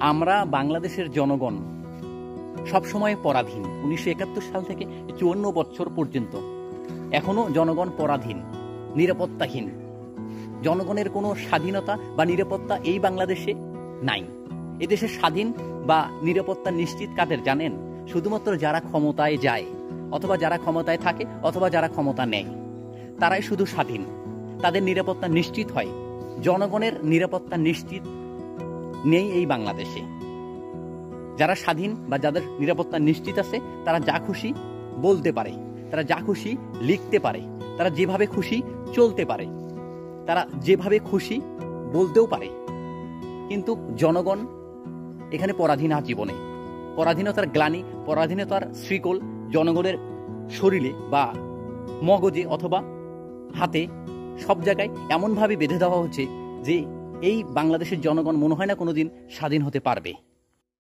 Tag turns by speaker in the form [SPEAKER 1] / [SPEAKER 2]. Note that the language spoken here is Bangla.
[SPEAKER 1] আমরা বাংলাদেশের জনগণ সবসময় পরাধীন। 1971 সাল থেকে 54 বছর পর্যন্ত এখনো জনগণ পরাধীন, নিরাপত্তাহীন। জনগণের কোনো স্বাধীনতা বা নিরাপত্তা এই বাংলাদেশে নাই। এদেশে স্বাধীন বা নিরাপত্তা নিশ্চিত কাদের জানেন? শুধুমাত্র যারা ক্ষমতায় যায়, অথবা যারা ক্ষমতায় থাকে, অথবা যারা ক্ষমতা নেয়, তারাই শুধু স্বাধীন। তাদের নিরাপত্তা নিশ্চিত হয়। জনগণের নিরাপত্তা নিশ্চিত নেই এই বাংলাদেশে। যারা স্বাধীন বা যাদের নিরাপত্তা নিশ্চিত আছে, তারা যা খুশি বলতে পারে, তারা যা খুশি লিখতে পারে, তারা যেভাবে খুশি চলতে পারে, তারা যেভাবে খুশি বলতেও পারে। কিন্তু জনগণ এখানে পরাধীন জীবনে। পরাধীনতার গ্লানি, পরাধীনতার শ্রীকোল জনগণের শরীরে বা মগজে অথবা হাতে, সব জায়গায় এমনভাবে বেঁধে দেওয়া হচ্ছে যে এই বাংলাদেশের জনগণ মনে হয় না কোনোদিন স্বাধীন হতে পারবে।